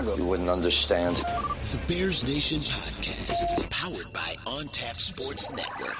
Chicago. You wouldn't understand. The Bears Nation podcast, powered by On Tap Sports Network.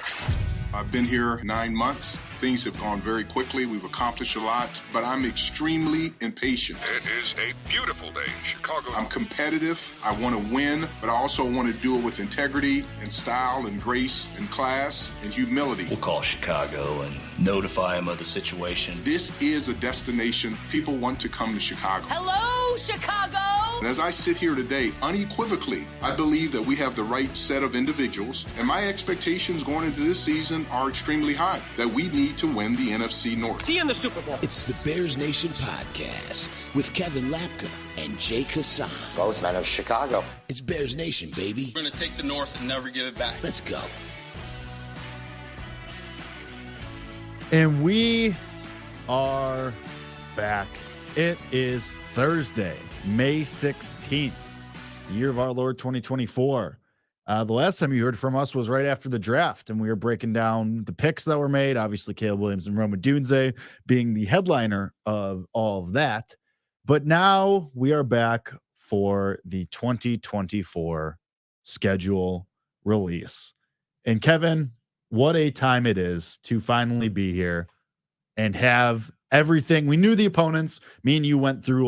I've been here 9 months. Things have gone very quickly. We've accomplished a lot, but I'm extremely impatient. It is a beautiful day in Chicago. I'm competitive. I want to win, but I also want to do it with integrity and style and grace and class and humility. We'll call Chicago and notify them of the situation. This is a destination. People want to come to Chicago. Hello, Chicago! And as I sit here today, unequivocally, I believe that we have the right set of individuals, and my expectations going into this season are extremely high, that we need to win the NFC North. See you in the Super Bowl. It's the Bears Nation podcast with Kevin Lapka and Jake Hassan. Both men of Chicago. It's Bears Nation, baby. We're going to take the North and never give it back. Let's go. And we are back. It is Thursday, May 16th, year of our Lord 2024. The last time you heard from us was right after the draft, and we were breaking down the picks that were made. Obviously, Caleb Williams and Rome Odunze being the headliner of all of that. But now we are back for the 2024 schedule release. And Kevin, what a time it is to finally be here and have everything. We knew the opponents. Me and you went through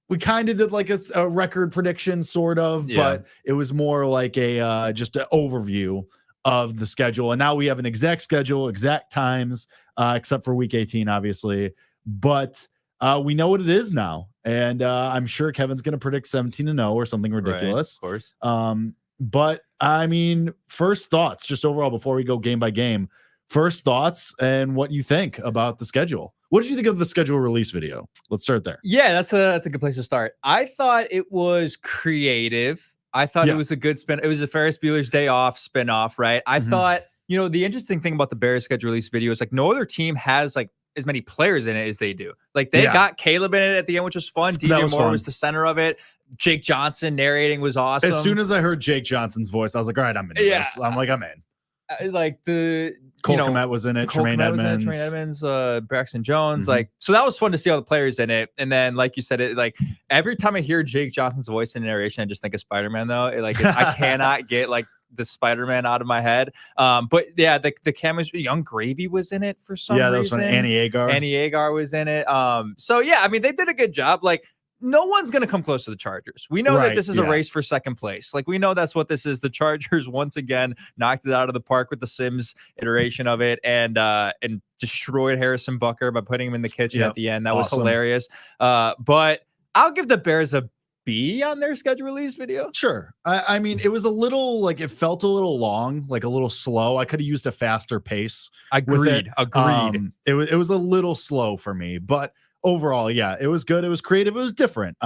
we kind of did like a record prediction, sort of, but it was more like just an overview of the schedule. And now we have an exact schedule, exact times, except for week 18, obviously. But we know what it is now. And I'm sure Kevin's going to predict 17-0 or something ridiculous. Right, of course. But I mean, first thoughts, just overall, before we go game by game, first thoughts and what you think about the schedule. What did you think of the schedule release video? Let's start there. Yeah, that's a good place to start. I thought it was creative. I thought it was a good spin. It was a Ferris Bueller's Day Off spinoff, right? I thought, the interesting thing about the Bears schedule release video is like no other team has like as many players in it as they do. Like they got Caleb in it at the end, which was fun. DJ Moore was the center of it. Jake Johnson narrating was awesome. As soon as I heard Jake Johnson's voice, I was like, all right, I'm in this. I'm in. Like Cole Kmet was in it, Tremaine Edmonds, Braxton Jones. So that was fun to see all the players in it. And then, like you said, it like every time I hear Jake Johnson's voice in narration, I just think of Spider-Man though. I cannot get like the Spider-Man out of my head. But yeah, the cameras, Young Gravy was in it for some reason. Yeah, that was from Annie Agar. Annie Agar was in it. So yeah, I mean, they did a good job. Like, no one's going to come close to the Chargers. We know that this is a race for second place. Like, we know that's what this is. The Chargers, once again, knocked it out of the park with the Sims iteration of it and destroyed Harrison Butker by putting him in the kitchen at the end. That was hilarious. But I'll give the Bears a B on their schedule release video. Sure. I mean, it was a little, it felt a little long, like a little slow. I could have used a faster pace. Agreed. It was a little slow for me, but overall, yeah, it was good. It was creative. It was different.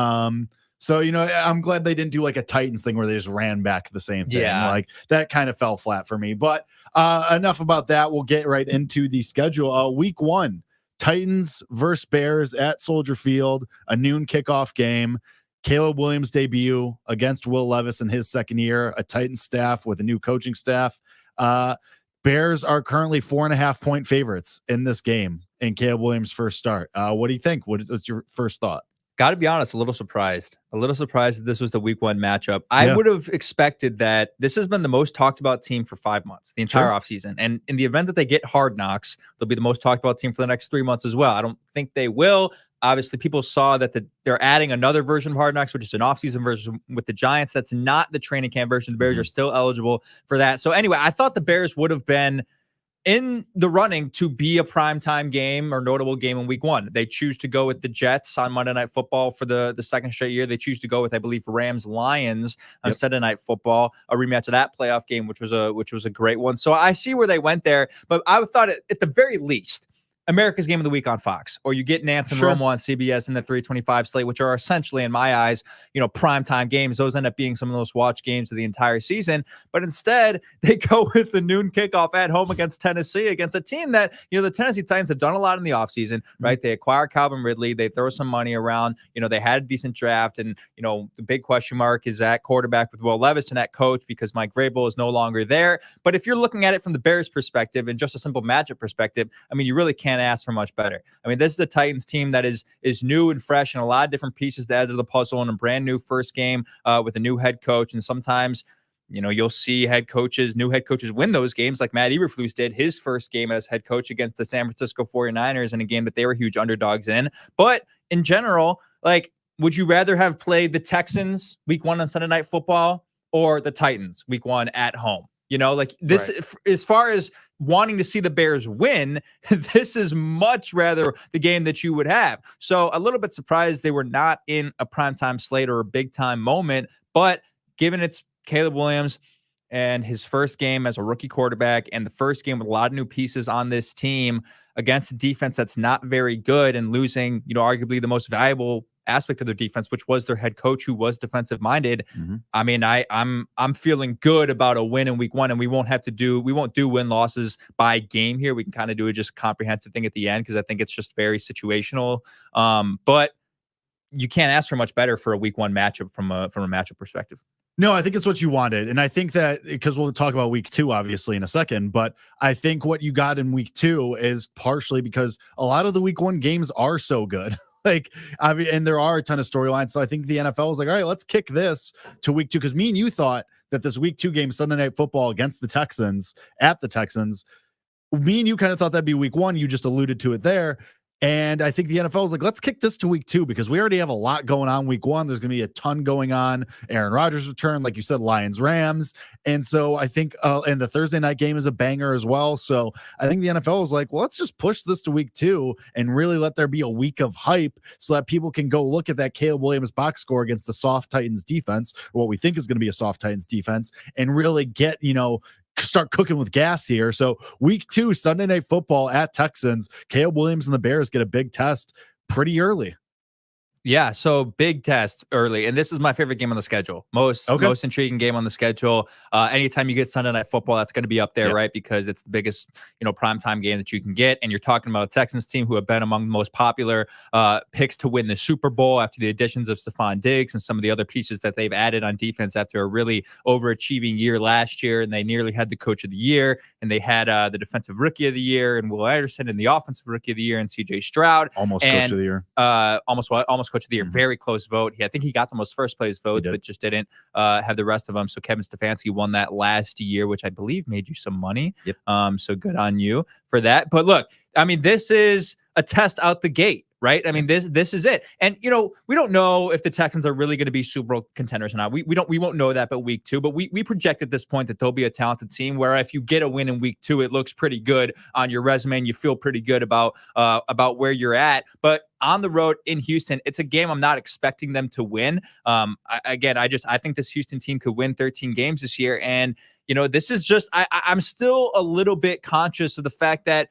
So, I'm glad they didn't do like a Titans thing where they just ran back the same thing. Yeah. Like that kind of fell flat for me. But enough about that. We'll get right into the schedule. Week 1, Titans versus Bears at Soldier Field, a noon kickoff game. Caleb Williams' debut against Will Levis in his second year, a Titans staff with a new coaching staff. Bears are currently 4.5-point favorites in this game in Caleb Williams' first start. What do you think? What's your first thought? Got to be honest, a little surprised that this was the week 1 matchup. I would have expected that this has been the most talked about team for 5 months, the entire offseason. And in the event that they get Hard Knocks, they'll be the most talked about team for the next 3 months as well. I don't think they will. Obviously, people saw that they're adding another version of Hard Knocks, which is an offseason version with the Giants. That's not the training camp version. The Bears are still eligible for that. So anyway, I thought the Bears would have been in the running to be a primetime game or notable game in week 1. They choose to go with the Jets on Monday Night Football for the second straight year. They choose to go with, I believe, Rams-Lions on Sunday Night Football, a rematch of that playoff game, which was a great one. So I see where they went there, but I thought at the very least, America's Game of the Week on Fox, or you get Nance and Romo on CBS in the 325 slate, which are essentially, in my eyes, primetime games. Those end up being some of the most watched games of the entire season. But instead, they go with the noon kickoff at home against Tennessee, against a team that, the Tennessee Titans have done a lot in the offseason, right? They acquired Calvin Ridley. They throw some money around. They had a decent draft. And, the big question mark is at quarterback with Will Levis and at coach because Mike Vrabel is no longer there. But if you're looking at it from the Bears' perspective and just a simple matchup perspective, I mean, you really can't can't ask for much better. I mean, this is the Titans team that is new and fresh and a lot of different pieces to add to the puzzle, and a brand new first game with a new head coach. And sometimes, you'll see new head coaches win those games like Matt Eberflus did his first game as head coach against the San Francisco 49ers in a game that they were huge underdogs in. But in general, would you rather have played the Texans week 1 on Sunday Night Football or the Titans week 1 at home? This, right. As far as wanting to see the Bears win, this is much rather the game that you would have. So a little bit surprised they were not in a primetime slate or a big time moment, but given it's Caleb Williams and his first game as a rookie quarterback and the first game with a lot of new pieces on this team against a defense that's not very good and losing, arguably the most valuable aspect of their defense, which was their head coach who was defensive minded. Mm-hmm. I mean, I'm feeling good about a win in week 1, and we won't do win losses by game here. We can kind of do a just comprehensive thing at the end because I think it's just very situational. But you can't ask for much better for a week 1 matchup from a matchup perspective. No, I think it's what you wanted. And I think that because we'll talk about week 2, obviously, in a second, but I think what you got in week 2 is partially because a lot of the week 1 games are so good. And there are a ton of storylines. So I think the NFL was like, all right, let's kick this to week 2. Because me and you thought that this week 2 game, Sunday Night Football against the Texans, at the Texans, me and you kind of thought that'd be week 1. You just alluded to it there. And I think the NFL is like, let's kick this to week 2 because we already have a lot going on week 1. There's going to be a ton going on. Aaron Rodgers return, like you said, Lions, Rams. And so I think, and the Thursday night game is a banger as well. So I think the NFL is like, well, let's just push this to week 2 and really let there be a week of hype so that people can go look at that Caleb Williams box score against the soft Titans defense, or what we think is going to be a soft Titans defense, and really get, start cooking with gas here. So week 2, Sunday Night Football at Texans, Caleb Williams and the Bears get a big test pretty early. Yeah, so big test early, and this is my favorite game on the schedule. Most intriguing game on the schedule. Anytime you get Sunday Night Football, that's going to be up there, right? Because it's the biggest, primetime game that you can get, and you're talking about a Texans team who have been among the most popular picks to win the Super Bowl after the additions of Stephon Diggs and some of the other pieces that they've added on defense after a really overachieving year last year, and they nearly had the Coach of the Year, and they had the Defensive Rookie of the Year, and Will Anderson, and the Offensive Rookie of the Year, and C.J. Stroud, Coach of the Year, almost Coach of the Year. Mm-hmm. Very close vote. I think he got the most first place votes, but just didn't have the rest of them. So Kevin Stefanski won that last year, which I believe made you some money. Yep. So good on you for that. But look, I mean, this is a test out the gate, right? I mean, this is it. And, we don't know if the Texans are really going to be Super Bowl contenders or not. We won't know that but week 2, but we project at this point that they'll be a talented team where if you get a win in week 2, it looks pretty good on your resume and you feel pretty good about where you're at. But on the road in Houston, it's a game I'm not expecting them to win. I think this Houston team could win 13 games this year. And, this is just, I'm still a little bit conscious of the fact that,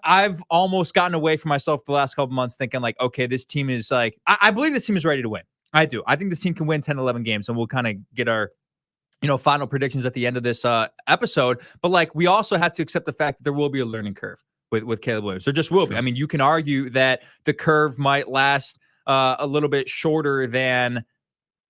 I've almost gotten away from myself the last couple months thinking like, okay, this team is like, I believe this team is ready to win. I do. I think this team can win 10, 11 games, and we'll kind of get our, final predictions at the end of this episode. But we also have to accept the fact that there will be a learning curve with Caleb Williams. There just will be. I mean, you can argue that the curve might last a little bit shorter than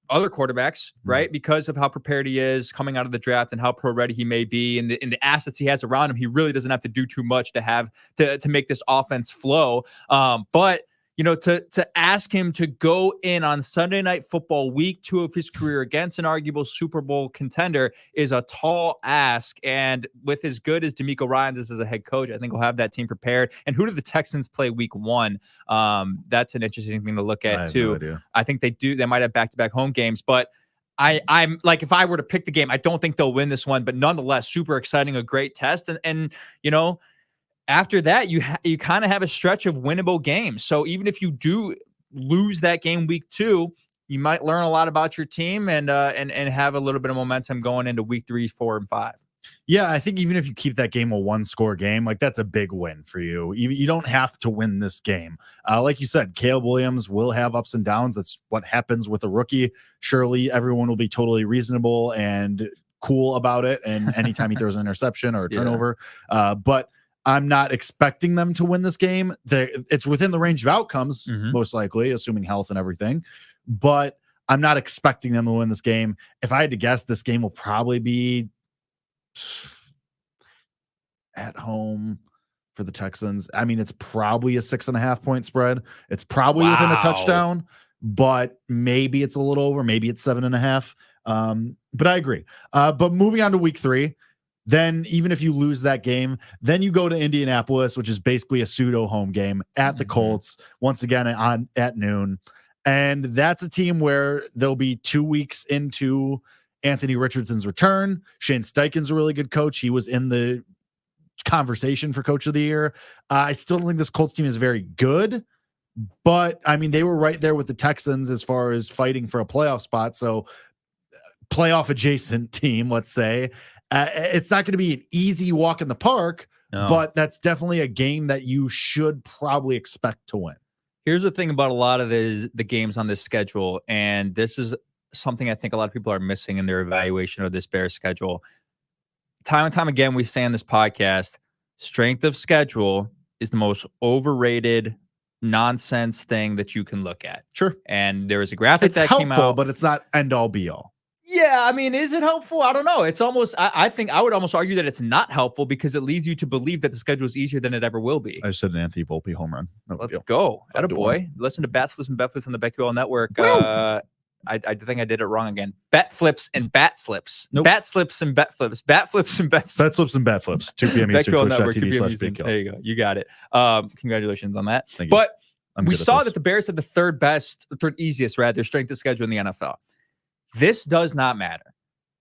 other quarterbacks, right? Because of how prepared he is coming out of the draft and how pro ready he may be, and the assets he has around him. He really doesn't have to do too much to have to make this offense flow. But to ask him to go in on Sunday Night Football week 2 of his career against an arguable Super Bowl contender is a tall ask. And with as good as DeMeco Ryans is as a head coach, I think he'll have that team prepared. And who do the Texans play week 1? That's an interesting thing to look at too. No, I think they might have back-to-back home games, but I'm like, if I were to pick the game, I don't think they'll win this one, but nonetheless, super exciting, a great test. And after that, you kind of have a stretch of winnable games. So even if you do lose that game week 2, you might learn a lot about your team and have a little bit of momentum going into week 3, 4, and 5. Yeah, I think even if you keep that game a 1-score game, that's a big win for you. You don't have to win this game. Like you said, Caleb Williams will have ups and downs. That's what happens with a rookie. Surely everyone will be totally reasonable and cool about it. And anytime he throws an interception or a turnover, but I'm not expecting them to win this game. It's within the range of outcomes, most likely, assuming health and everything. But I'm not expecting them to win this game. If I had to guess, this game will probably be at home for the Texans. I mean, it's probably a 6.5 point spread. It's probably within a touchdown, but maybe it's a little over. Maybe it's 7.5. But I agree. But moving on to week 3, then even if you lose that game, then you go to Indianapolis, which is basically a pseudo home game at the Colts, once again at noon. And that's a team where they'll be 2 weeks into Anthony Richardson's return. Shane Steichen's a really good coach. He was in the conversation for coach of the year. I still don't think this Colts team is very good, but I mean, they were right there with the Texans as far as fighting for a playoff spot. So playoff adjacent team, let's say. It's not going to be an easy walk in the park, but that's definitely a game that you should probably expect to win. Here's the thing about a lot of the games on this schedule, and this is something I think a lot of people are missing in their evaluation of this Bears schedule. Time and time again, we say on this podcast, strength of schedule is the most overrated nonsense thing that you can look at. Sure. And there was a graphic that helpful, came out, but it's not end all be all. Yeah, I mean, is it helpful? I don't know. It's almost, I think I would almost argue that it's not helpful because it leads you to believe that the schedule is easier than it ever will be. I said an Anthony Volpe home run. No Let's go. Attaboy. Listen to Bat Flips and Bet Flips on the BetQL Network. I think I did it wrong again. Bet Flips and Bat Slips. Nope. Bat Slips and Bet Flips. Bat Flips and Bet Slips. Bet Slips and Bat Flips. 2 p.m. Eastern. BetQL Network, 2 p.m. Twitch.tv/BigKill. Eastern. There you go. You got it. Congratulations on that. Thank you. But I'm we good at saw this. that the Bears had the third easiest, rather, strength of schedule in the NFL. This does not matter.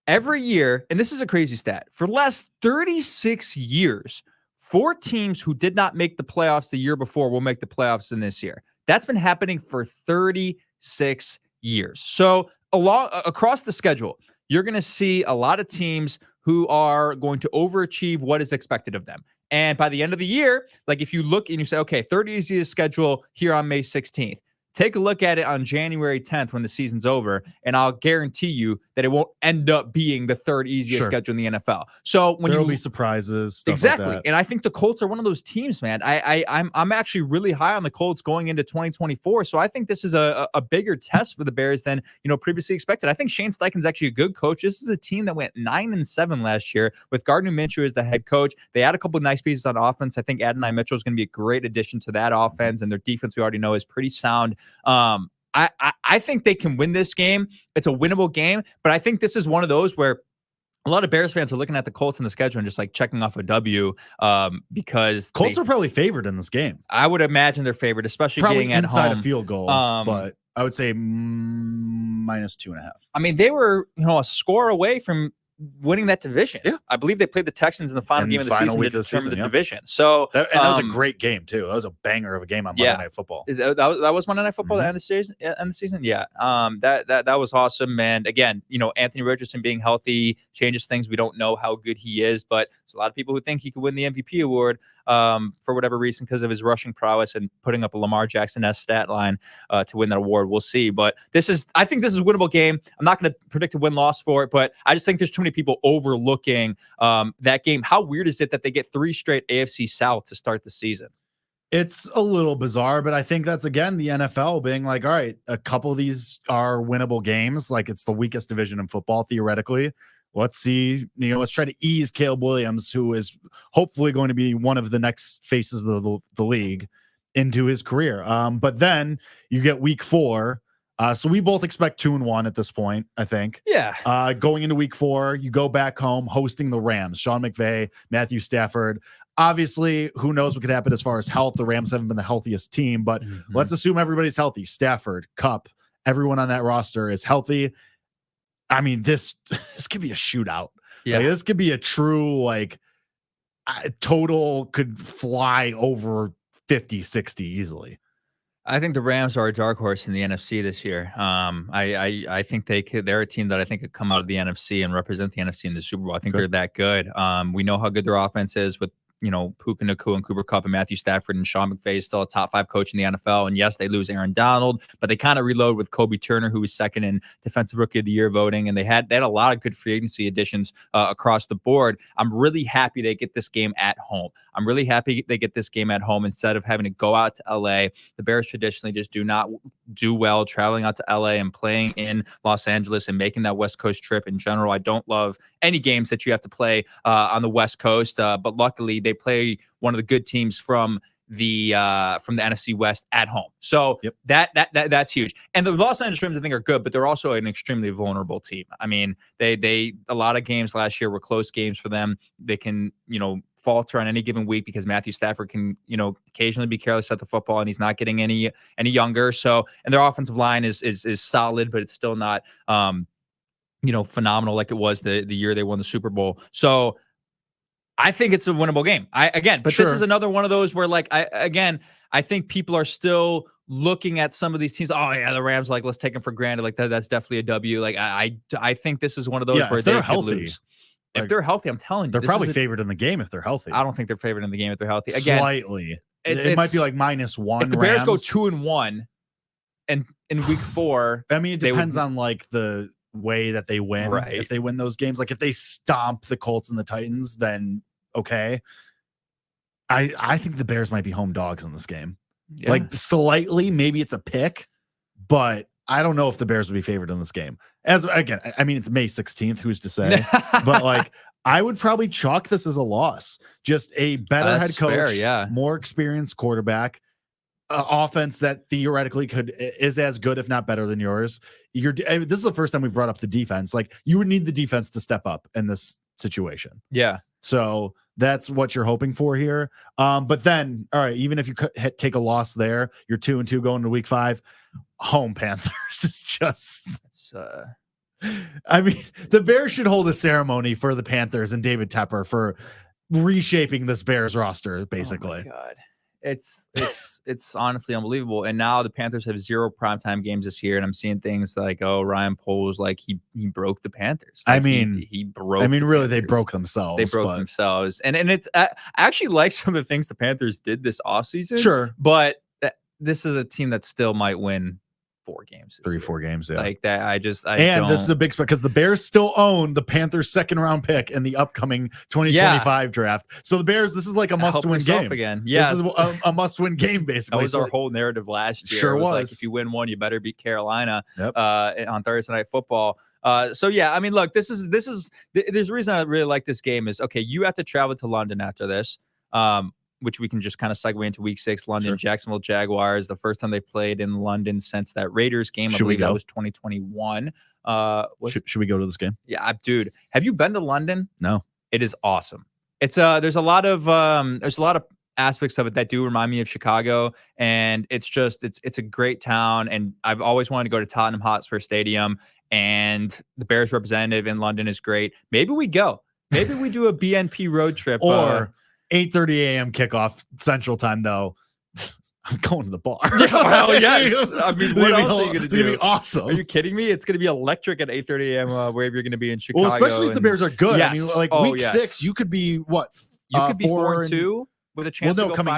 Every year, and this is a crazy stat, for the last 36 years, 4 teams who did not make the playoffs the year before will make the playoffs in this year. That's been happening for 36 years. So across the schedule, you're going to see a lot of teams who are going to overachieve what is expected of them. And by the end of the year, like if you look and you say, okay, third easiest schedule here on May 16th, take a look at it on January 10th when the season's over, and I'll guarantee you that it won't end up being the third easiest schedule in the NFL. So when there'll be surprises, stuff exactly, like that. and I think the Colts are one of those teams, man. I'm actually really high on the Colts going into 2024. So I think this is a bigger test for the Bears than previously expected. I think Shane Steichen's actually a good coach. This is a team that went 9-7 last year with Gardner Minshew as the head coach. They had a couple of nice pieces on offense. I think Adonai Mitchell is going to be a great addition to that offense, and their defense we already know is pretty sound. I think they can win this game. It's a winnable game, but I think this is one of those where a lot of Bears fans are looking at the Colts in the schedule and just like checking off a W because Colts are probably favored in this game. I would imagine they're favored, especially probably being at inside home. A field goal, but I would say -2.5. I mean, they were a score away from winning that division. Yeah. I believe they played the Texans in the final game of the season to determine the division. So that was a great game too. That was a banger of a game on Monday Night Football. That was Monday Night Football to end the season. Yeah. That was awesome. And again, Anthony Richardson being healthy changes things. We don't know how good he is, but there's a lot of people who think he could win the MVP award for whatever reason because of his rushing prowess and putting up a Lamar Jackson-esque stat line to win that award. We'll see. But I think this is a winnable game. I'm not going to predict a win-loss for it, but I just think there's too many people overlooking that game. How weird is it that they get 3 straight AFC South to start the season? It's a little bizarre, but I think that's, again, the NFL being like, all right, a couple of these are winnable games. Like, it's the weakest division in football, theoretically. Let's see, let's try to ease Caleb Williams, who is hopefully going to be one of the next faces of the league, into his career. But then you get week 4. So we both expect 2-1 at this point, I think. Yeah. Going into week 4, you go back home hosting the Rams. Sean McVay, Matthew Stafford. Obviously, who knows what could happen as far as health. The Rams haven't been the healthiest team, but let's assume everybody's healthy. Stafford, Kupp, everyone on that roster is healthy. I mean, this could be a shootout. Yeah. Like, this could be a true, total could fly over 50, 60 easily. I think the Rams are a dark horse in the NFC this year. I think they're a team that I think could come out of the NFC and represent the NFC in the Super Bowl. I think they're that good. We know how good their offense is with Puka Nacua and Cooper Kupp and Matthew Stafford, and Sean McVay is still a top 5 coach in the NFL. And yes, they lose Aaron Donald, but they kind of reload with Kobe Turner, who was second in Defensive Rookie of the Year voting. And they had a lot of good free agency additions across the board. I'm really happy they get this game at home. I'm really happy they get this game at home instead of having to go out to LA. The Bears traditionally just do not do well traveling out to LA and playing in Los Angeles and making that West Coast trip in general. I don't love any games that you have to play on the West Coast, but luckily they play one of the good teams from the NFC West at home. So that's huge. And the Los Angeles Rams, I think, are good, but they're also an extremely vulnerable team. I mean, they a lot of games last year were close games for them. They can, falter on any given week because Matthew Stafford can, occasionally be careless at the football, and he's not getting any younger. So, and their offensive line is solid, but it's still not phenomenal like it was the year they won the Super Bowl. So I think it's a winnable game. This is another one of those where, like, I think people are still looking at some of these teams. Oh yeah, the Rams, like, let's take them for granted. Like that's definitely a W. Like I think this is one of those where they could lose. If they're healthy, I'm telling you, they're probably favored in the game if they're healthy. I don't think they're favored in the game if they're healthy. Again, slightly. It might be like -1. If the Bears go 2-1, and in week 4, I mean, it depends on like the way that they win. Right. If they win those games, like if they stomp the Colts and the Titans, then okay. I think the Bears might be home dogs in this game. Yeah. Like slightly, maybe it's a pick, but I don't know if the Bears would be favored in this game. I mean, it's May 16th. Who's to say? But like, I would probably chalk this as a loss. Just a better head coach, more experienced quarterback, offense that theoretically is as good, if not better than yours. This is the first time we've brought up the defense. Like, you would need the defense to step up in this situation. Yeah. So that's what you're hoping for here. But then, all right, even if you take a loss there, you're 2-2 going to week 5. Home Panthers is just. I mean, the Bears should hold a ceremony for the Panthers and David Tepper for reshaping this Bears roster. Basically, oh my God, it's honestly unbelievable. And now the Panthers have 0 primetime games this year, and I'm seeing things like, oh, Ryan Poles, like he broke the Panthers. Like, he broke. I mean, really, they broke themselves. They broke themselves, and it's I actually like some of the things the Panthers did this offseason. Sure, but this is a team that still might win 4 games, 3-4 games, yeah. Like that. This is a big spot because the Bears still own the Panthers' 2nd-round pick in the upcoming 2025 draft. So the Bears, this is like a must-win game again. Yeah, this is a must-win game basically. That was our whole narrative last year. Sure it was. Like, if you win one, you better beat Carolina on Thursday Night Football. So yeah, I mean, look, there's a reason I really like this game is okay. You have to travel to London after this. Which we can just kind of segue into week 6, London, Jacksonville Jaguars. The first time they played in London since that Raiders game. I believe that was 2021. Should we go to this game? Yeah, dude. Have you been to London? No. It is awesome. It's there's a lot of aspects of it that do remind me of Chicago, and it's a great town. And I've always wanted to go to Tottenham Hotspur Stadium, and the Bears representative in London is great. Maybe we go. Maybe we do a BNP road trip or 8:30 a.m. kickoff Central Time, though. I'm going to the bar. Yeah, well, yes. I mean, what else are you going to do? It's going to be awesome. Are you kidding me? It's going to be electric at 8:30 a.m. Wherever you're going to be in Chicago. Well, especially if the Bears are good. Yes. I mean, like week 6, you could be what? You could be 4-2 with a chance to go coming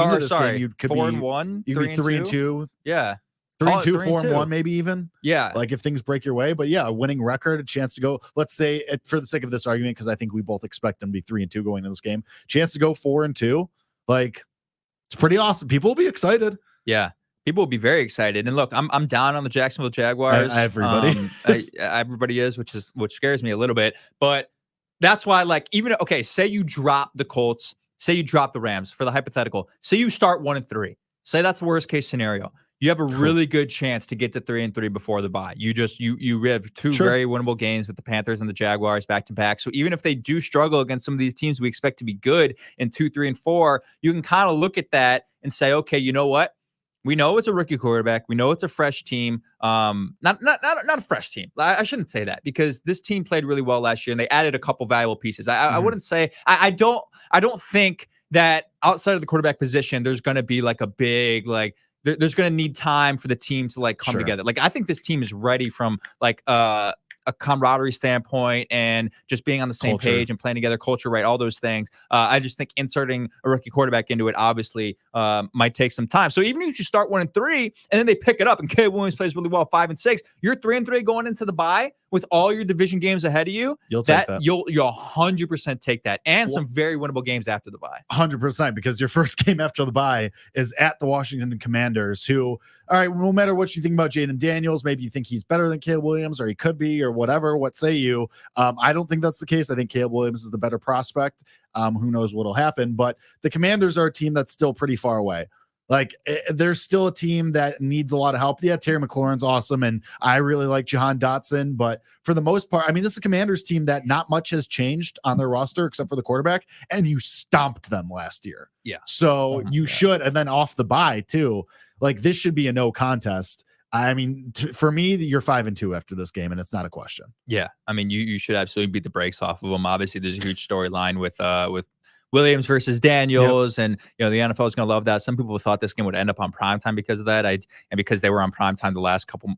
into this game, you could 4-1, you could be 3-2. Yeah. 3-2, 4-1, maybe even. Yeah. Like if things break your way. But yeah, a winning record, a chance to go, let's say, for the sake of this argument, because I think we both expect them to be 3-2 going into this game, chance to go 4-2. Like, it's pretty awesome. People will be excited. Yeah. People will be very excited. And look, I'm down on the Jacksonville Jaguars. Everybody. Everybody is, which scares me a little bit. But that's why, like, say you drop the Colts, say you drop the Rams for the hypothetical, say you start 1-3. Say that's the worst case scenario. You have a really good chance to get to 3-3 before the bye. You have 2 very winnable games with the Panthers and the Jaguars back to back. So even if they do struggle against some of these teams we expect to be good in 2, 3, and 4, you can kind of look at that and say, okay, you know what? We know it's a rookie quarterback. We know it's a fresh team. Not a fresh team. I shouldn't say that because this team played really well last year and they added a couple valuable pieces. I wouldn't say I don't think that outside of the quarterback position, there's going to be like a big there's going to need time for the team to like come together. Like I think this team is ready from like a camaraderie standpoint and just being on the same page and playing together, culture, right? All those things. I just think inserting a rookie quarterback into it obviously might take some time. So even if you start 1-3 and then they pick it up and Caleb Williams plays really well 5-6, you're 3-3 going into the bye. with all your division games ahead of you, You'll take that. You'll 100% take that, and some very winnable games after the bye. 100%, because your first game after the bye is at the Washington Commanders, who, all right, no matter what you think about Jaden Daniels, maybe you think he's better than Caleb Williams, or he could be, or whatever. What say you? I don't think that's the case. I think Caleb Williams is the better prospect. Who knows what'll happen? But the Commanders are a team that's still pretty far away. Like, there's still a team that needs a lot of help. Yeah, Terry McLaurin's awesome, and I really like Jahan Dotson. But for the most part, I mean, this is a Commanders team that not much has changed on their roster except for the quarterback, and you stomped them last year. Yeah. So you should, and then off the bye too. Like, this should be a no contest. I mean, for me, you're 5-2 after this game, and it's not a question. Yeah, I mean, you should absolutely beat the brakes off of them. Obviously, there's a huge storyline with Williams versus Daniels, and the NFL is going to love that. Some people thought this game would end up on primetime because of that, and because they were on primetime the last couple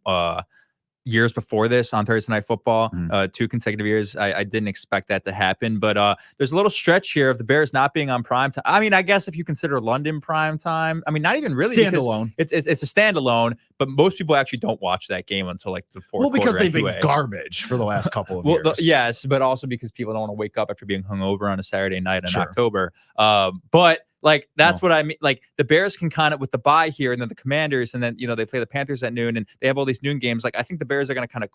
years before this on Thursday Night Football, 2 consecutive years. I didn't expect that to happen, but there's a little stretch here of the Bears not being on primetime. I mean, I guess if you consider London primetime, I mean, not even really standalone. It's a standalone, but most people actually don't watch that game until like the fourth. Well, because quarter they've anyway. been garbage for the last couple of years. Yes, but also because people don't want to wake up after being hungover on a Saturday night in October. But like, that's what I mean. Like, the Bears can kind of, with the bye here, and then the Commanders, and then they play the Panthers at noon, and they have all these noon games. Like, I think the Bears are going to kind of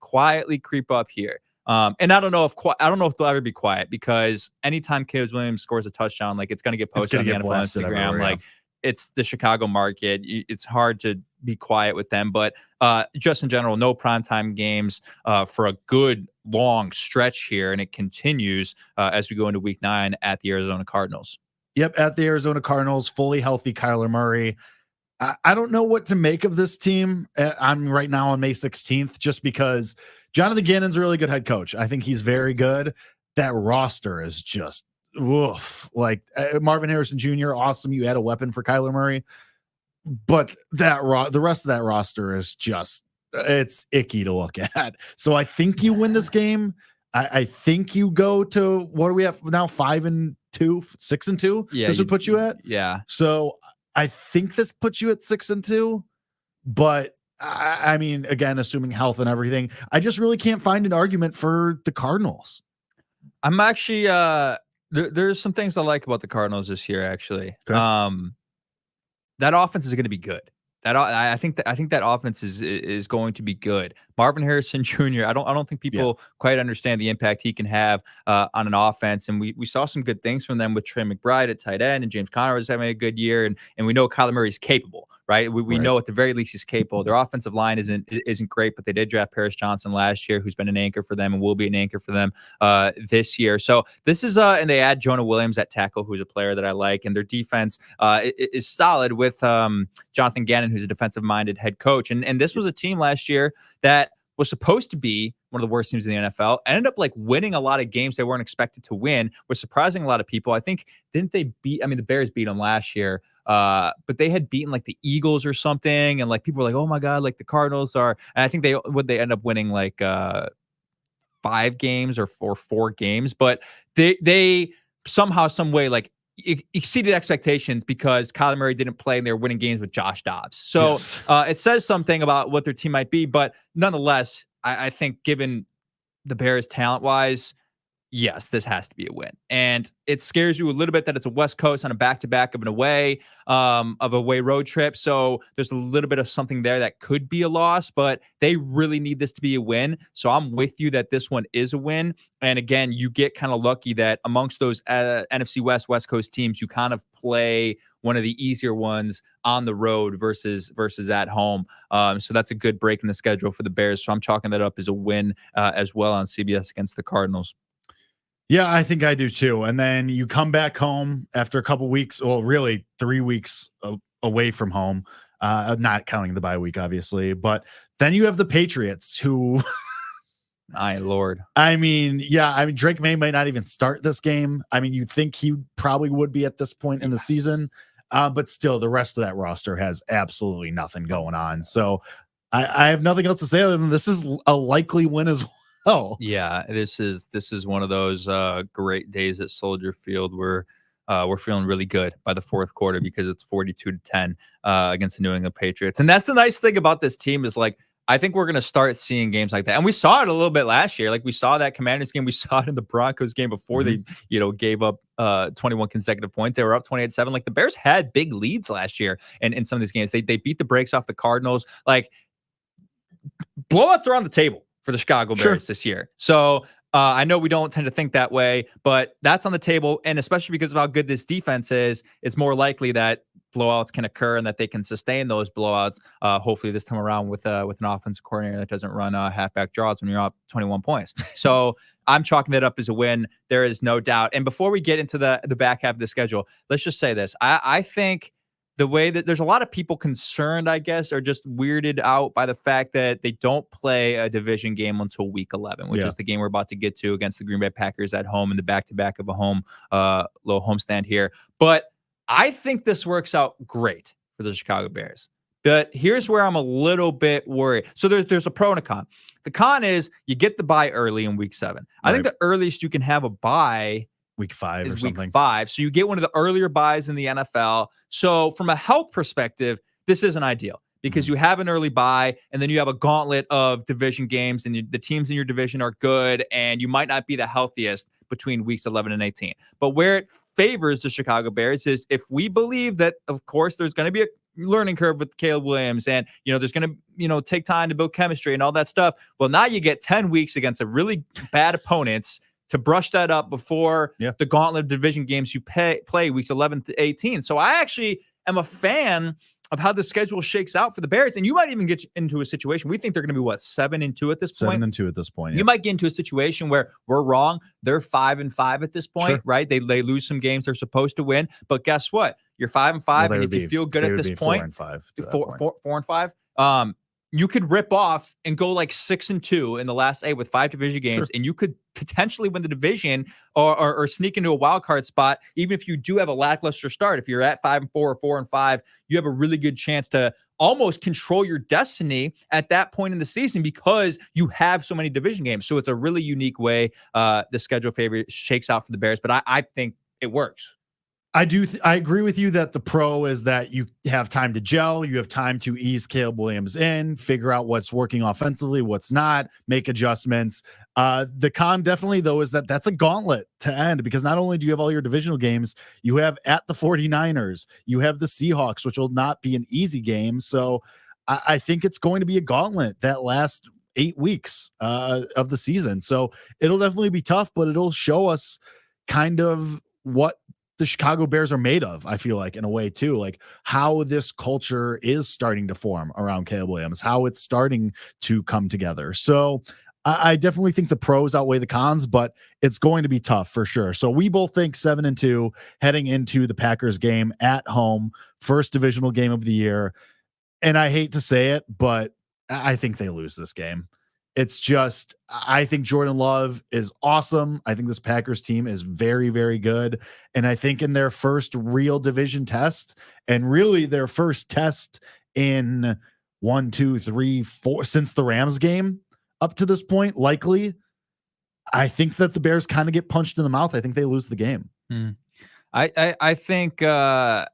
quietly creep up here. And I don't know if they'll ever be quiet, because anytime Caleb Williams scores a touchdown, like, it's going to get posted on the NFL Instagram. Like, it's the Chicago market. It's hard to be quiet with them, but just in general, no primetime games for a good long stretch here, and it continues as we go into Week 9 at the Arizona Cardinals. Yep, at the Arizona Cardinals, fully healthy Kyler Murray. I don't know what to make of this team. I'm right now on May 16th, just because Jonathan Gannon's a really good head coach. I think he's very good. That roster is just woof. Like, Marvin Harrison Jr., awesome. You had a weapon for Kyler Murray, but the rest of that roster is just, it's icky to look at. So I think you win this game. I think you go to, what do we have now? 5-2, 6-2. Yeah, this would put you at. Yeah. So I think this puts you at 6-2, but I mean, again, assuming health and everything, I just really can't find an argument for the Cardinals. I'm actually there's some things I like about the Cardinals this year, actually. Okay. That offense is going to be good. I think that offense is going to be good. Marvin Harrison Jr., I don't think people quite understand the impact he can have on an offense. And we saw some good things from them with Trey McBride at tight end, and James Conner was having a good year. And we know Kyler Murray is capable, right? We know at the very least he's capable. Their offensive line isn't great, but they did draft Paris Johnson last year, who's been an anchor for them and will be an anchor for them this year. So this is and they add Jonah Williams at tackle, who's a player that I like, and their defense is solid with Jonathan Gannon, who's a defensive-minded head coach. And this was a team last year that was supposed to be one of the worst teams in the NFL, ended up like winning a lot of games they weren't expected to win, was surprising a lot of people. I think, didn't they beat, I mean, the Bears beat them last year, but they had beaten like the Eagles or something. And like, people were like, oh my God, like the Cardinals are, and I think they end up winning like 5 games or 4 games, but they somehow, some way, like, exceeded expectations because Kyler Murray didn't play and they were winning games with Josh Dobbs. So it says something about what their team might be, but nonetheless, I think given the Bears talent-wise, yes, this has to be a win. And it scares you a little bit that it's a West Coast on a back-to-back of an away road trip. So there's a little bit of something there that could be a loss, but they really need this to be a win. So I'm with you that this one is a win. And again, you get kind of lucky that amongst those NFC West Coast teams, you kind of play one of the easier ones on the road versus at home. So that's a good break in the schedule for the Bears. So I'm chalking that up as a win as well on CBS against the Cardinals. Yeah, I think I do too. And then you come back home after a couple weeks, well, really 3 weeks away from home, not counting the bye week, obviously. But then you have the Patriots, who, my Lord. I mean, Drake May might not even start this game. I mean, you think he probably would be at this point in the season, but still, the rest of that roster has absolutely nothing going on. So I have nothing else to say other than this is a likely win as well. Oh yeah, this is one of those great days at Soldier Field where we're feeling really good by the fourth quarter because it's 42-10 against the New England Patriots. And that's the nice thing about this team is, like, I think we're going to start seeing games like that. And we saw it a little bit last year. Like we saw that Commanders game. We saw it in the Broncos game before they, gave up 21 consecutive points. They were up 28-7. Like the Bears had big leads last year in some of these games. They beat the brakes off the Cardinals. Like blowouts are on the table for the Chicago Bears this year. So I know we don't tend to think that way, but that's on the table. And especially because of how good this defense is, it's more likely that blowouts can occur and that they can sustain those blowouts. Hopefully this time around with an offensive coordinator that doesn't run halfback draws when you're up 21 points. So I'm chalking that up as a win. There is no doubt. And before we get into the back half of the schedule, let's just say this. I think the way that there's a lot of people concerned, I guess, are just weirded out by the fact that they don't play a division game until week 11, which is the game we're about to get to against the Green Bay Packers at home in the back-to-back of a little homestand here. But I think this works out great for the Chicago Bears. But here's where I'm a little bit worried. So there's a pro and a con. The con is you get the bye early in week 7. I think the earliest you can have a bye week 5 is or something. Week 5. So you get one of the earlier buys in the NFL. So from a health perspective, this isn't ideal because you have an early bye and then you have a gauntlet of division games and the teams in your division are good and you might not be the healthiest between weeks 11 and 18. But where it favors the Chicago Bears is if we believe that, of course, there's going to be a learning curve with Caleb Williams and, there's going to, take time to build chemistry and all that stuff. Well, now you get 10 weeks against a really bad opponents to brush that up before the gauntlet of division games you play weeks 11 to 18. So I actually am a fan of how the schedule shakes out for the Bears. And you might even get into a situation. We think they're going to be 7-2 at this point. 7-2 at this point. You might get into a situation where we're wrong. They're 5-5 at this point, right? They lose some games they're supposed to win. But guess what? You're 5-5. And if you feel good at this point, 4-5. You could rip off and go 6-2 in the last 8 with 5 division games, and you could potentially win the division or sneak into a wild card spot. Even if you do have a lackluster start, if you're at 5-4 or 4-5, you have a really good chance to almost control your destiny at that point in the season because you have so many division games. So it's a really unique way the schedule shakes out for the Bears, but I think it works. I do. I agree with you that the pro is that you have time to gel. You have time to ease Caleb Williams in, figure out what's working offensively, what's not, make adjustments. The con definitely, though, is that that's a gauntlet to end because not only do you have all your divisional games, you have at the 49ers, you have the Seahawks, which will not be an easy game. So I think it's going to be a gauntlet that last 8 weeks of the season. So it'll definitely be tough, but it'll show us kind of what the Chicago Bears are made of, I feel like, in a way too, like how this culture is starting to form around Caleb Williams, how it's starting to come together. So I definitely think the pros outweigh the cons, but it's going to be tough for sure. So we both think 7-2 heading into the Packers game at home, first divisional game of the year. And I hate to say it, but I think they lose this game. It's just, I think Jordan Love is awesome. I think this Packers team is very, very good. And I think in their first real division test, and really their first test in 1, 2, 3, 4, since the Rams game up to this point, likely, I think that the Bears kind of get punched in the mouth. I think they lose the game. I think, I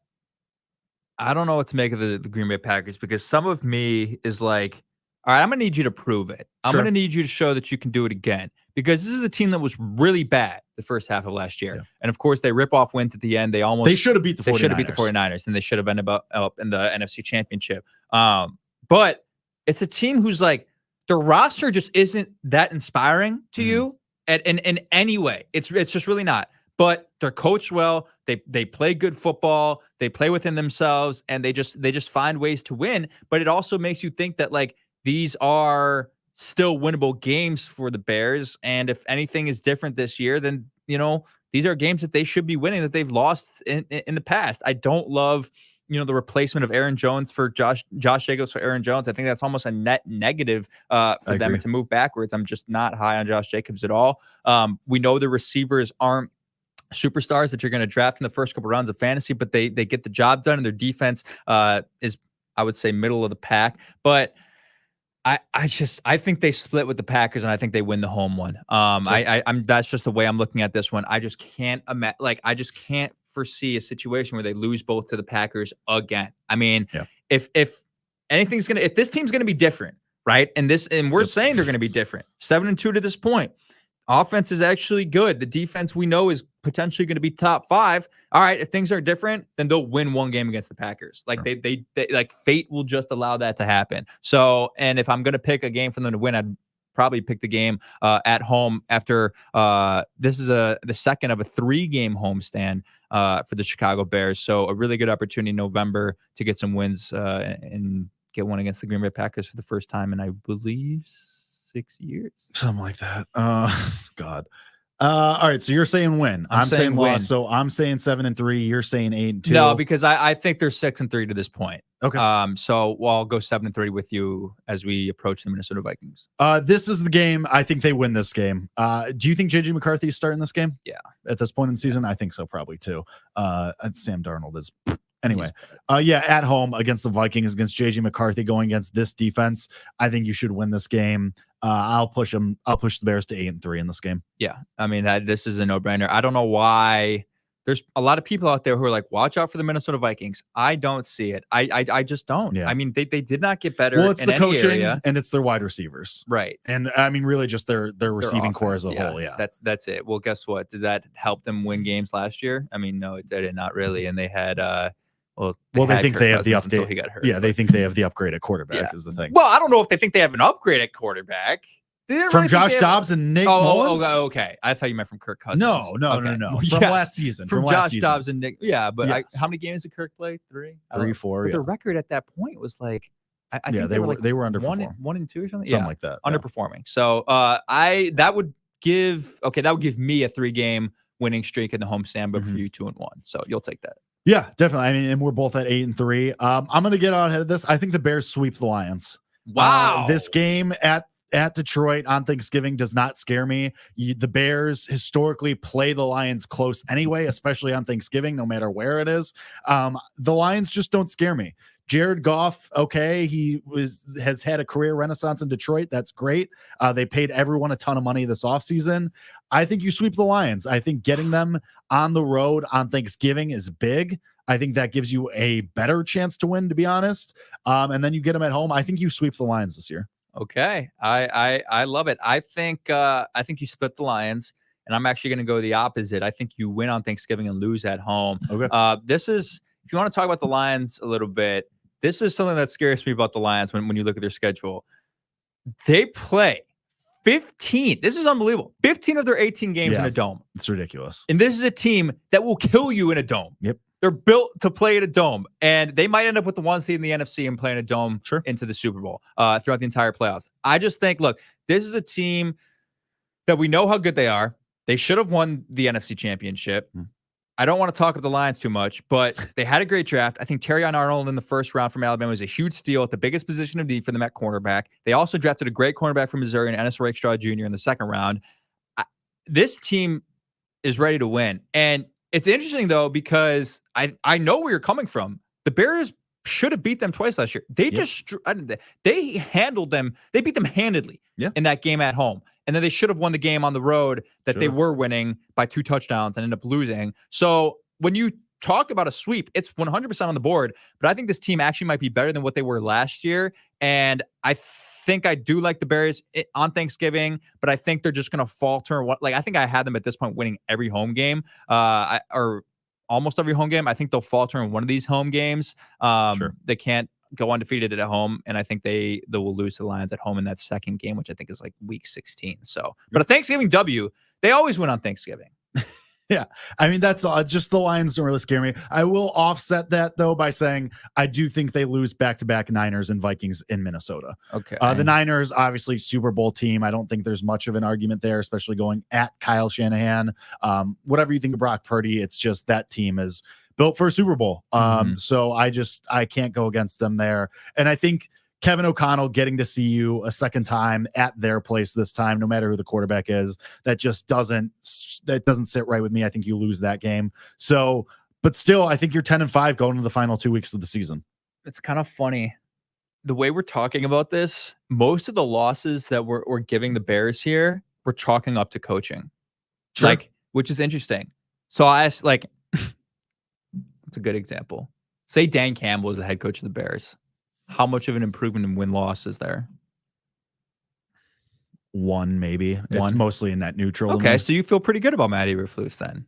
don't know what to make of the Green Bay Packers because some of me is like, all right, I'm going to need you to prove it. I'm going to need you to show that you can do it again because this is a team that was really bad the first half of last year. Yeah. And of course, they rip off wins at the end. They should have beat the 49ers. They should have beat the 49ers and they should have ended up in the NFC Championship. But it's a team who's like, the roster just isn't that inspiring to you in any way. It's just really not. But they're coached well. They play good football. They play within themselves, and they just find ways to win. But it also makes you think that these are still winnable games for the Bears. And if anything is different this year, then, these are games that they should be winning that they've lost in the past. I don't love, the replacement of Aaron Jones for Josh Jacobs for Aaron Jones. I think that's almost a net negative for them to move backwards. I'm just not high on Josh Jacobs at all. We know the receivers aren't superstars that you're going to draft in the first couple rounds of fantasy, but they get the job done, and their defense is, I would say, middle of the pack. But I think they split with the Packers, and I think they win the home one. I'm that's just the way I'm looking at this one. I just can't I just can't foresee a situation where they lose both to the Packers again. I mean, if this team's gonna be different, right? And we're saying they're going to be different. 7-2 to this point. Offense is actually good. The defense we know is potentially going to be top 5. All right, if things are different, then they'll win one game against the Packers. Like they like fate will just allow that to happen. So, and if I'm going to pick a game for them to win, I'd probably pick the game at home after this is the second of a 3-game homestand for the Chicago Bears. So a really good opportunity in November to get some wins and get one against the Green Bay Packers for the first time in, I believe, 6 years. Something like that. God. All right. So you're saying win. I'm saying win. loss. So I'm saying 7-3. You're saying 8-2. No, because I think they're 6-3 to this point. Okay. So I'll go 7-3 with you as we approach the Minnesota Vikings. This is the game. I think they win this game. Do you think JJ McCarthy is starting this game? Yeah. At this point in the season, I think so, probably too. Sam Darnold is. Anyway, at home against the Vikings, against JJ McCarthy, going against this defense, I think you should win this game. I'll push them. I'll push the Bears to 8-3 in this game. Yeah, I mean this is a no-brainer. I don't know why. There's a lot of people out there who are like, watch out for the Minnesota Vikings. I don't see it. I just don't. Yeah. I mean, they did not get better. Well, it's in the any coaching area. And it's their wide recievers, right? And I mean, really, just their receiving core as a whole. Yeah, that's it. Well, guess what? Did that help them win games last year? I mean, no, it did not really. And they had they think they have the update. He got hurt. Yeah, they think they have the upgrade at quarterback is the thing. Well, I don't know if they think they have an upgrade at quarterback. From Josh Dobbs and Nick Mullins? Okay. I thought you meant from Kirk Cousins. No. From last season. From Josh Dobbs and Nick. Yeah, but how many games did Kirk play? 3? 3, 4. But their record at that point was like, I think they were underperforming. 1 and 2 or something. Something like that. Underperforming. So that would give me a 3-game winning streak in the homestand, but for you 2-1. So you'll take that. Yeah, definitely. I mean, and we're both at 8-3. I'm going to get out ahead of this. I think the Bears sweep the Lions. Wow. This game at Detroit on Thanksgiving does not scare me. The Bears historically play the Lions close anyway, especially on Thanksgiving, no matter where it is. The Lions just don't scare me. Jared Goff, okay, has had a career renaissance in Detroit. That's great. They paid everyone a ton of money this offseason. I think you sweep the Lions. I think getting them on the road on Thanksgiving is big. I think that gives you a better chance to win, to be honest. And then you get them at home. I think you sweep the Lions this year. Okay. I love it. I think you split the Lions, and I'm actually going to go the opposite. I think you win on Thanksgiving and lose at home. Okay. This is, if you want to talk about the Lions a little bit, this is something that scares me about the Lions when you look at their schedule. They play 15. This is unbelievable. 15 of their 18 games in a dome. It's ridiculous. And this is a team that will kill you in a dome. Yep. They're built to play in a dome, and they might end up with the 1 seed in the NFC and play in a dome into the Super Bowl throughout the entire playoffs. I just think, look, this is a team that we know how good they are. They should have won the NFC Championship. I don't want to talk about the Lions too much, but they had a great draft. I think Terrion Arnold in the first round from Alabama was a huge steal at the biggest position of need for them at cornerback. They also drafted a great cornerback from Missouri and Ennis Rakestraw Jr. in the second round. This team is ready to win. And it's interesting, though, because I know where you're coming from. The Bears should have beat them twice last year. They handled them. They beat them handedly in that game at home. And then they should have won the game on the road that they were winning by 2 touchdowns and ended up losing. So when you talk about a sweep, it's 100% on the board. But I think this team actually might be better than what they were last year. And I think I do like the Bears on Thanksgiving, but I think they're just going to falter. I think I had them at this point winning every home game, or almost every home game. I think they'll falter in one of these home games. They can't go undefeated at home, and I think they will lose to the Lions at home in that second game, which I think is like week 16. So, but a Thanksgiving W, they always win on Thanksgiving. Yeah, I mean, that's just the Lions don't really scare me. I will offset that, though, by saying I do think they lose back-to-back Niners and Vikings in Minnesota. Okay. The Niners, obviously, Super Bowl team. I don't think there's much of an argument there, especially going at Kyle Shanahan. Whatever you think of Brock Purdy, it's just that team is built for a Super Bowl. So I can't go against them there. And I think Kevin O'Connell getting to see you a second time at their place this time, no matter who the quarterback is, that doesn't sit right with me. I think you lose that game. So, but still, I think you're 10-5 going into the final 2 weeks of the season. It's kind of funny. The way we're talking about this, most of the losses that we're giving the Bears here, we're chalking up to coaching. Which is interesting. So I asked, it's a good example. Say Dan Campbell is the head coach of the Bears. How much of an improvement in win-loss is there? 1 maybe. It's mostly in that neutral. Okay, so you feel pretty good about Matty Eberflus then?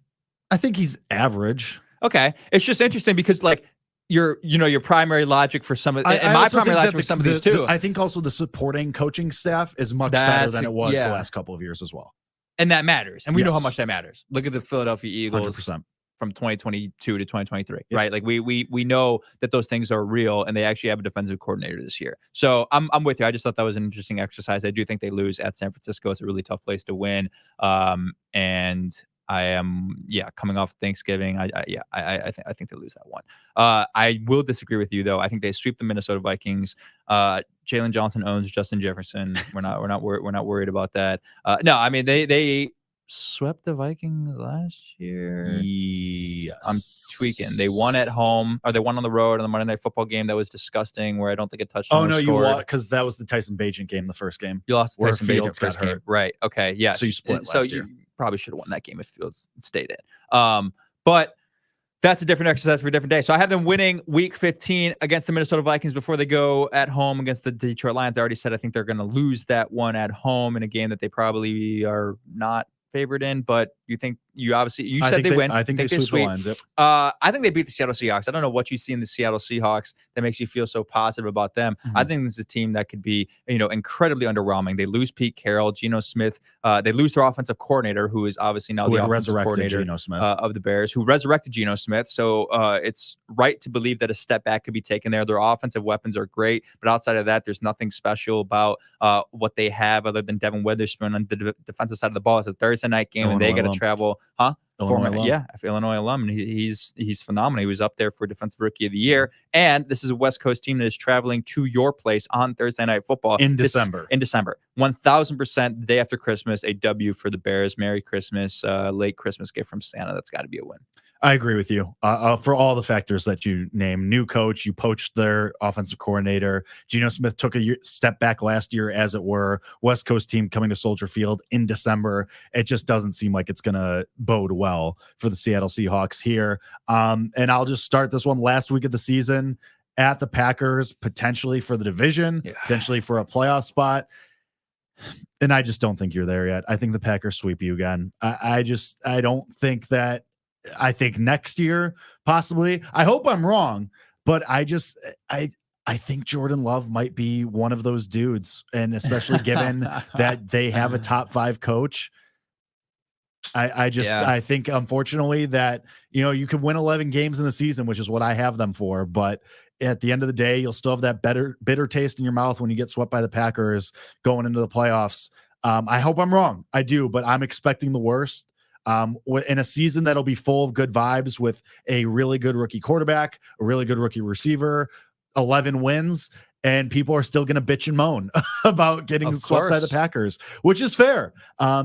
I think he's average. Okay, it's just interesting because like your primary logic for some of and my primary logic for some of these too. I think also the supporting coaching staff is much better than it was the last couple of years as well. And that matters. And we know how much that matters. Look at the Philadelphia Eagles 100%. From 2022 to 2023, right? Like we know that those things are real, and they actually have a defensive coordinator this year. So I'm with you. I just thought that was an interesting exercise. I do think they lose at San Francisco. It's a really tough place to win. And I am, coming off Thanksgiving. I think they lose that one. I will disagree with you though. I think they sweep the Minnesota Vikings. Jalen Johnson owns Justin Jefferson. We're not worried about that. No, I mean they swept the Vikings last year. Yes. I'm tweaking. They won at home, or they won on the road on the Monday Night Football game that was disgusting, where I don't think a touchdown was scored. You lost because that was the Tyson Bagent game, the first game. You lost the Tyson Fields Bagent first got game. Right. Okay. Yeah. So you split last year. You probably should have won that game if Fields stayed in. But that's a different exercise for a different day. So I have them winning week 15 against the Minnesota Vikings before they go at home against the Detroit Lions. I already said I think they're going to lose that one at home in a game that they probably are not favored in, but you think you said they win. I think they sweep the Lions. Yep. I think they beat the Seattle Seahawks. I don't know what you see in the Seattle Seahawks that makes you feel so positive about them. I think this is a team that could be, incredibly underwhelming. They lose Pete Carroll, Geno Smith. They lose their offensive coordinator, who is obviously now the offensive coordinator of the Bears, who resurrected Geno Smith. So it's right to believe that a step back could be taken there. Their offensive weapons are great, but outside of that, there's nothing special about what they have other than Devin Witherspoon on the defensive side of the ball. It's a Thursday night game, and they got to travel. Illinois alum, and he's phenomenal. He was up there for Defensive Rookie of the Year, and this is a West Coast team that is traveling to your place on Thursday Night Football in December. 1000%, the day after Christmas, a W for the Bears. Merry Christmas, late Christmas gift from Santa. That's got to be a win. I agree with you for all the factors that you name. New coach, you poached their offensive coordinator. Geno Smith took a step back last year, as it were. West Coast team coming to Soldier Field in December. It just doesn't seem like it's going to bode well for the Seattle Seahawks here. And I'll just start this one last week of the season at the Packers, potentially for the division, potentially for a playoff spot. And I just don't think you're there yet. I think the Packers sweep you again. I don't think that. I think next year, possibly. I hope I'm wrong, but I think Jordan Love might be one of those dudes, and especially given that they have a top 5 coach. I think, unfortunately, that you can win 11 games in a season, which is what I have them for, but at the end of the day, you'll still have that bitter taste in your mouth when you get swept by the Packers going into the playoffs. I hope I'm wrong. I do, but I'm expecting the worst. In a season that'll be full of good vibes with a really good rookie quarterback, a really good rookie receiver, 11 wins, and people are still going to bitch and moan about getting swept by the Packers, which is fair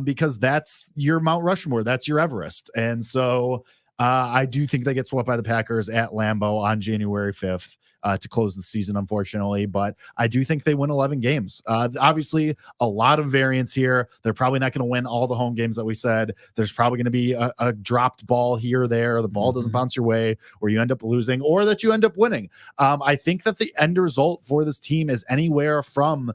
because that's your Mount Rushmore. That's your Everest. And so I do think they get swept by the Packers at Lambeau on January 5th. To close the season, unfortunately, but I do think they win 11 games. Obviously, a lot of variance here. They're probably not going to win all the home games that we said. There's probably going to be a dropped ball here or there. The ball doesn't bounce your way, or you end up losing, or that you end up winning. I think that the end result for this team is anywhere from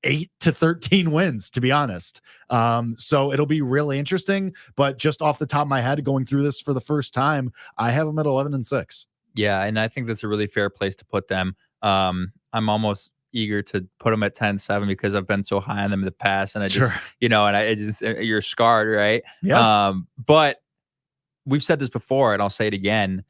8 to 13 wins, to be honest. So it'll be really interesting. But just off the top of my head, going through this for the first time, I have them at 11-6. Yeah, and I think that's a really fair place to put them. I'm almost eager to put them at 10-7 because I've been so high on them in the past, and I just, you're scarred, right? Yeah. But we've said this before, and I'll say it again: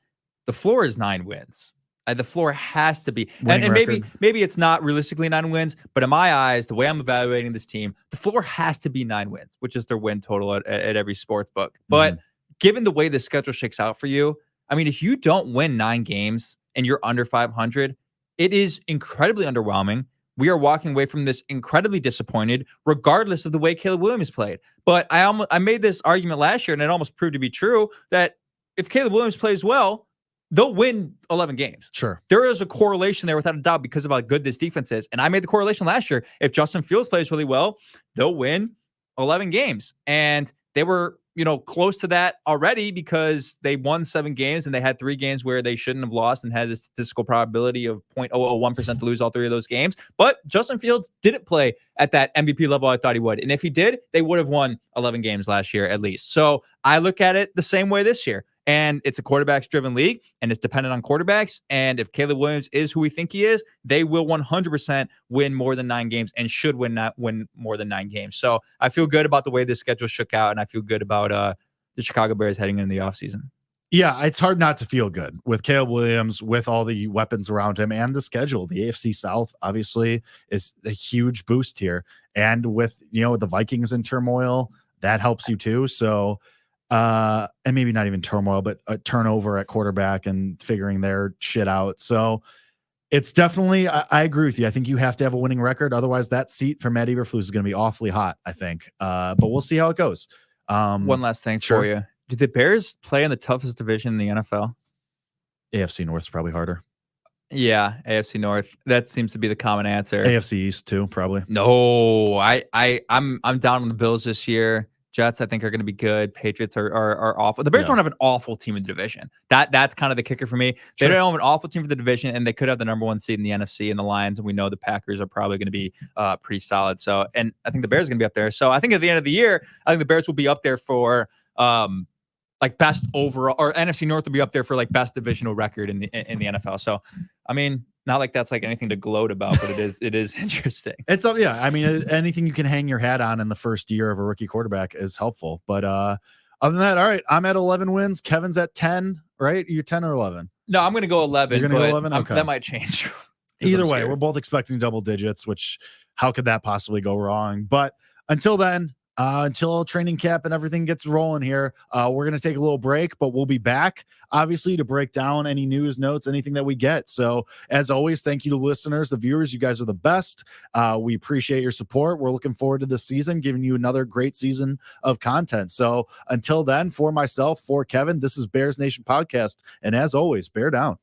the floor is 9 wins. The floor has to be, and maybe it's not realistically 9 wins, but in my eyes, the way I'm evaluating this team, the floor has to be 9 wins, which is their win total at every sports book. But given the way the schedule shakes out for you, I mean, if you don't win 9 games and you're under 500, it is incredibly underwhelming. We are walking away from this incredibly disappointed, regardless of the way Caleb Williams played. But I made this argument last year, and it almost proved to be true, that if Caleb Williams plays well, they'll win 11 games. Sure. There is a correlation there without a doubt because of how good this defense is. And I made the correlation last year. If Justin Fields plays really well, they'll win 11 games. And they were close to that already because they won 7 games and they had 3 games where they shouldn't have lost and had a statistical probability of 0.001% to lose all 3 of those games. But Justin Fields didn't play at that MVP level I thought he would. And if he did, they would have won 11 games last year at least. So I look at it the same way this year. And it's a quarterbacks-driven league, and it's dependent on quarterbacks. And if Caleb Williams is who we think he is, they will 100% win more than 9 games and should win more than 9 games. So I feel good about the way this schedule shook out, and I feel good about the Chicago Bears heading into the offseason. Yeah, it's hard not to feel good with Caleb Williams, with all the weapons around him and the schedule. The AFC South obviously is a huge boost here. And with, the Vikings in turmoil, that helps you too. So, and maybe not even turmoil, but a turnover at quarterback and figuring their shit out. So it's definitely, I agree with you. I think you have to have a winning record. Otherwise that seat for Matt Eberflus is going to be awfully hot, I think. But we'll see how it goes. One last thing for you. Do the Bears play in the toughest division in the NFL? AFC North's probably harder. Yeah, AFC North. That seems to be the common answer. AFC East too, probably. No, I'm down on the Bills this year. Jets, I think, are going to be good. Patriots are awful. The Bears don't have an awful team in the division. That's kind of the kicker for me. They don't have an awful team for the division, and they could have the number 1 seed in the NFC and the Lions, and we know the Packers are probably going to be pretty solid. So, and I think the Bears are going to be up there. So I think at the end of the year, I think the Bears will be up there for best overall, or NFC North will be up there for best divisional record in the NFL. So, I mean, not like that's anything to gloat about, but it is interesting. It's I mean, anything you can hang your hat on in the first year of a rookie quarterback is helpful. But other than that, all right, I'm at 11 wins. Kevin's at 10, right? You're 10 or 11? No, I'm going to go 11. You're going to go 11? Okay. That might change. Either way, we're both expecting double digits, which how could that possibly go wrong? But until then, until training camp and everything gets rolling here, we're going to take a little break, but we'll be back, obviously, to break down any news, notes, anything that we get. So, as always, thank you to listeners, the viewers. You guys are the best. We appreciate your support. We're looking forward to this season, giving you another great season of content. So, until then, for myself, for Kevin, this is Bears Nation Podcast. And as always, bear down.